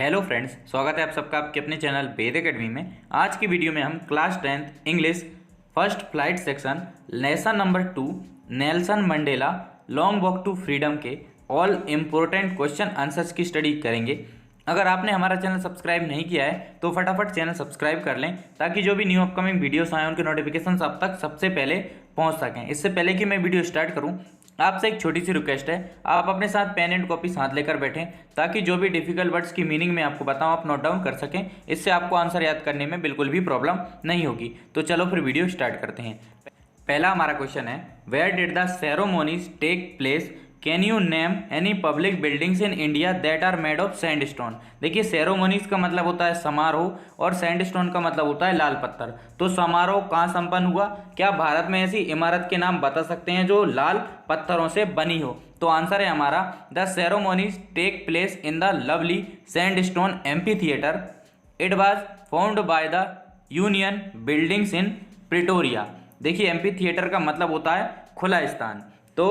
Hello friends, स्वागत है आप सबका आपके अपने चैनल वेद एकेडमी में। आज की वीडियो में हम class 10th English first flight section lesson number 2 Nelson Mandela long walk to freedom के ऑल इम्पोर्टेंट क्वेश्चन आंसर्स की स्टडी करेंगे। अगर आपने हमारा चैनल सब्सक्राइब नहीं किया है तो फटाफट चैनल सब्सक्राइब कर लें ताकि जो भी न्यू अपकमिंग वीडियोस आए उनके नोटिफिकेशन आप तक सबसे पहले पहुंच सकें। इससे पहले कि मैं वीडियो स्टार्ट करूं, आपसे एक छोटी सी रिक्वेस्ट है, आप अपने साथ पेन एंड कॉपी साथ लेकर बैठें ताकि जो भी डिफिकल्ट वर्ड्स की मीनिंग मैं आपको बताऊं आप नोट डाउन कर सकें। इससे आपको आंसर याद करने में बिल्कुल भी प्रॉब्लम नहीं होगी। तो चलो फिर वीडियो स्टार्ट करते हैं। पहला हमारा क्वेश्चन है, where did the ceremonies take place? Can you name any public buildings in India that are made of sandstone? देखिए, सेरेमोनीज का मतलब होता है समारोह और सैंडस्टोन का मतलब होता है लाल पत्थर। तो समारोह कहाँ संपन्न हुआ? क्या भारत में ऐसी इमारत के नाम बता सकते हैं जो लाल पत्थरों से बनी हो? तो आंसर है हमारा the ceremonies take place in the lovely sandstone amphitheatre. It was found by the Union Buildings in Pretoria. देखिए, एम्पी थिएटर का मतलब होता है खुला स्थान। तो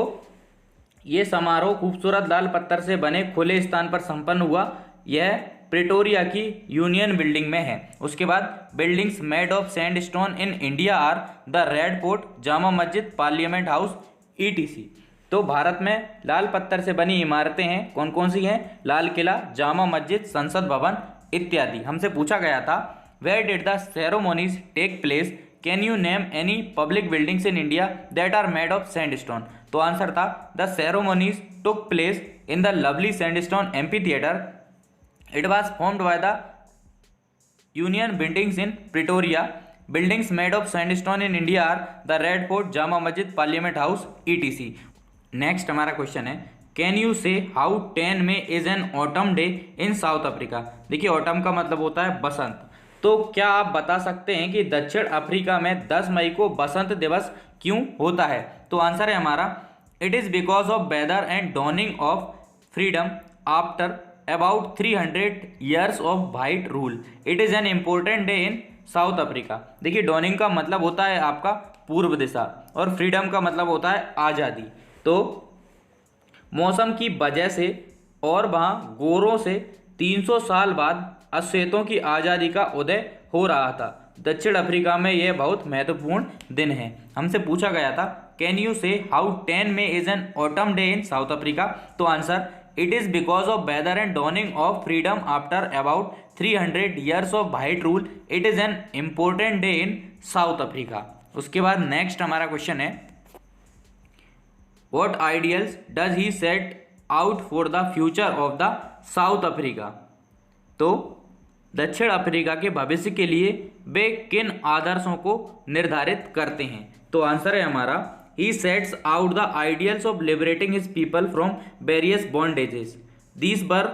ये समारोह खूबसूरत लाल पत्थर से बने खुले स्थान पर संपन्न हुआ। यह प्रिटोरिया की यूनियन बिल्डिंग में है। उसके बाद buildings made of sandstone in India are the Red Fort, Jama Masjid, Parliament House, etc. तो भारत में लाल पत्थर से बनी इमारतें हैं, कौन कौन सी हैं? लाल किला, जामा मस्जिद, संसद भवन इत्यादि। हमसे पूछा गया था, where did the ceremonies take place? Can you name any public buildings in India that are made of sandstone? तो आंसर था the ceremonies took place in the lovely sandstone amphitheatre. It was formed by the Union Buildings in Pretoria. Buildings made of sandstone in India are the Red Fort, Jama Masjid, Parliament House, etc. Next हमारा question है, can you say how 10 में is an autumn day in South Africa? देखिए, autumn का मतलब होता है बसंत। तो क्या आप बता सकते हैं कि दक्षिण अफ्रीका में 10 मई को बसंत दिवस क्यों होता है? तो आंसर है हमारा, it is because of weather and dawning of freedom after about 300 years of white rule. It is an important day in South Africa. देखिए, डॉनिंग का मतलब होता है आपका पूर्व दिशा और फ्रीडम का मतलब होता है आज़ादी। तो मौसम की वजह से और वहाँ गोरों से 300 साल बाद अश्वेतों की आज़ादी का उदय हो रहा था। दक्षिण अफ्रीका में यह बहुत महत्वपूर्ण दिन है। हमसे पूछा गया था, कैन यू से हाउ 10 में is an autumn day in South Africa? तो answer, it is because of weather and dawning of freedom after about 300 years of white rule. It is an important day in South Africa. उसके बाद next हमारा question है, what ideals does he set out for the future of the South Africa? तो दक्षिण Africa के भविष्य के लिए वे किन आदर्शों को निर्धारित करते हैं? तो आंसर है हमारा, he sets out the ideals of liberating his people from various bondages. These were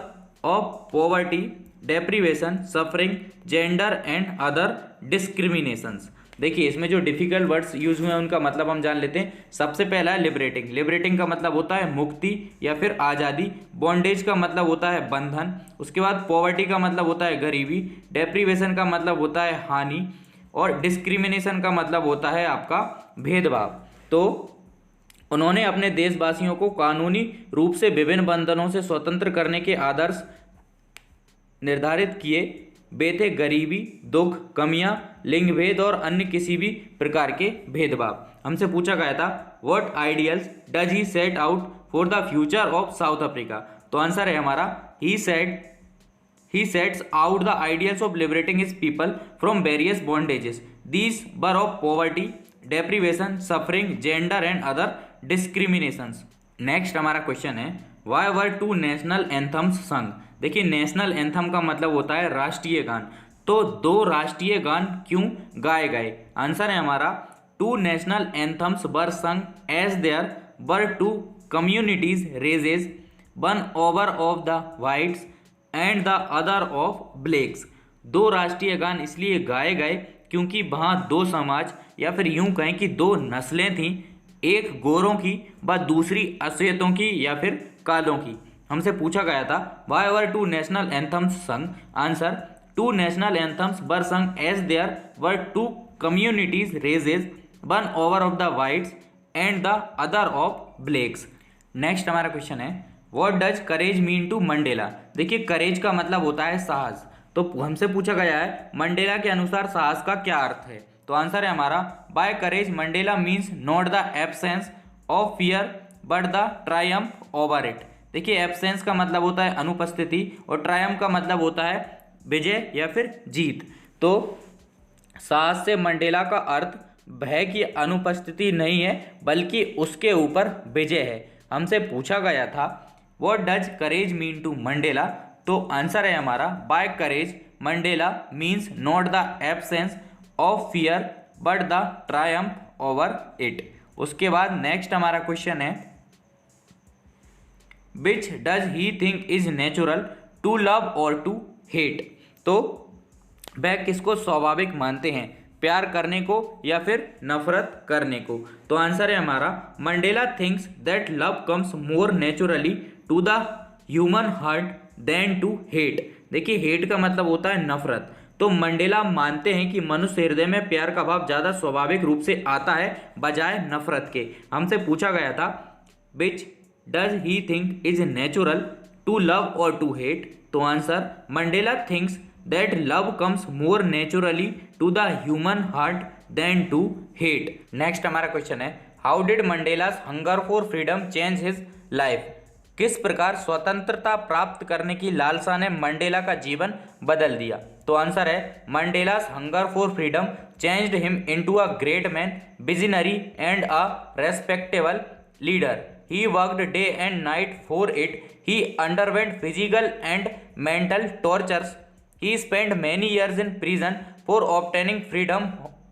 of poverty, deprivation, suffering, gender and other discriminations. देखिए, इसमें जो डिफिकल्ट वर्ड्स यूज हुए हैं उनका मतलब हम जान लेते हैं। सबसे पहला है लिबरेटिंग। लिबरेटिंग का मतलब होता है मुक्ति या फिर आज़ादी। बॉन्डेज का मतलब होता है बंधन। उसके बाद पॉवर्टी का मतलब होता है गरीबी। डेप्रीवेशन का मतलब होता है हानि। और डिस्क्रिमिनेशन का मतलब होता है आपका भेदभाव। तो उन्होंने अपने देशवासियों को कानूनी रूप से विभिन्न बंधनों से स्वतंत्र करने के आदर्श निर्धारित किए। वे थे गरीबी, दुख, कमियां, लिंग भेद और अन्य किसी भी प्रकार के भेदभाव। हमसे पूछा गया था, what ideals does he set out for the future of South Africa? तो आंसर है हमारा, he sets out the ideals of liberating his people from various bondages. These were of poverty, deprivation, suffering, gender and other discriminations. Next हमारा question है, why were two national anthems sung? देखिए, national anthem का मतलब होता है राष्ट्रीय गान। तो 2 राष्ट्रीय गान क्यों गाए गए? आंसर है हमारा, 2 national anthems were sung as there were 2 communities races, one over of the whites and the other of blacks. 2 राष्ट्रीय गान इसलिए गाए गए क्योंकि वहाँ 2 समाज या फिर यूं कहें कि 2 नस्लें थीं, एक गोरों की व दूसरी अश्वेतों की या फिर कालों की। हमसे पूछा गया था, why were 2 national anthems sung? Answer, 2 national anthems were sung as there were 2 communities races, one over of the whites and the other of blacks. Next हमारा क्वेश्चन है, what does courage mean to Mandela. देखिए courage का मतलब होता है साहस, तो हमसे पूछा गया है मंडेला के अनुसार साहस का क्या अर्थ है। तो आंसर है हमारा by courage Mandela means not the absence of fear but the triumph over it. देखिए एब्सेंस का मतलब होता है अनुपस्थिति और ट्रायम्फ का मतलब होता है विजय या फिर जीत। तो साहस से मंडेला का अर्थ भय की अनुपस्थिति नहीं है बल्कि उसके ऊपर विजय है। हमसे पूछा गया था what does courage mean to Mandela, तो आंसर है हमारा by courage Mandela means not the absence of fear but the triumph over it. उसके बाद नेक्स्ट हमारा क्वेश्चन है which does he think is natural to love और to hate. तो वह किसको स्वाभाविक मानते हैं, प्यार करने को या फिर नफरत करने को। तो आंसर है हमारा Mandela thinks that love comes more naturally to the human heart than to hate. देखिए हेट का मतलब होता है नफरत, तो मंडेला मानते हैं कि मनुष्य हृदय में प्यार का भाव ज़्यादा स्वाभाविक रूप से आता है बजाय नफरत के। हमसे पूछा गया था which does he think is natural to love और टू हेट, तो answer Mandela thinks that love comes more naturally to the human heart than to hate। Next हमारा क्वेश्चन है how did Mandela's hunger for freedom change his life. किस प्रकार स्वतंत्रता प्राप्त करने की लालसा ने मंडेला का जीवन बदल दिया। तो आंसर है Mandela's hunger for freedom changed him into a great man, visionary and a respectable leader. He worked day and night for it. He underwent physical and mental tortures. He spent many years in prison for obtaining freedom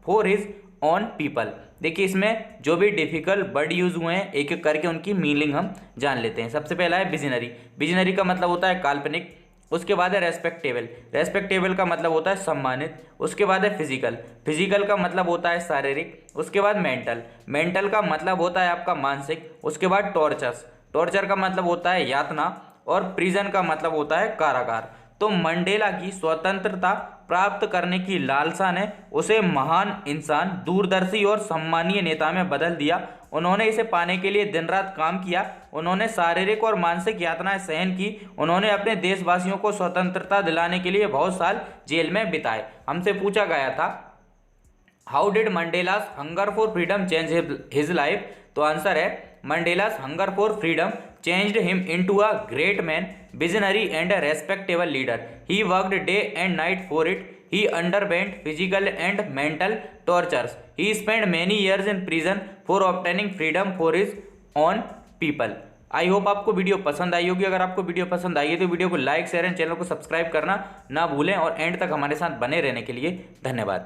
for his own people। देखिए इसमें जो भी difficult word use हुए हैं एक एक करके उनकी मीनिंग हम जान लेते हैं। सबसे पहला है विजनरी। विजनरी का मतलब होता है काल्पनिक। उसके बाद है रेस्पेक्टेबल। रेस्पेक्टेबल का मतलब होता है सम्मानित। उसके बाद है फिजिकल। फिजिकल का मतलब होता है शारीरिक। उसके बाद मेंटल। मेंटल का मतलब होता है आपका मानसिक। उसके बाद टॉर्चर्स। टॉर्चर का मतलब होता है यातना। और प्रिजन का मतलब होता है कारागार। तो मंडेला की स्वतंत्रता प्राप्त करने की लालसा ने उसे महान इंसान, दूरदर्शी और सम्मानीय नेता में बदल दिया। उन्होंने इसे पाने के लिए दिन रात काम किया। उन्होंने शारीरिक और मानसिक यातनाएं सहन की। उन्होंने अपने देशवासियों को स्वतंत्रता दिलाने के लिए बहुत साल जेल में बिताए। हमसे पूछा गया था how did Mandela's hunger for freedom change his life, तो आंसर है Mandela's hunger for freedom changed him into a great man, visionary and a respectable leader. He worked day and night for it. He underwent physical and mental tortures. He spent many years in prison for obtaining freedom for his own people। I hope आपको video पसंद आई होगी। अगर आपको video पसंद आई है तो video को like share and channel को सब्सक्राइब करना ना भूलें और एंड तक हमारे साथ बने रहने के लिए धन्यवाद।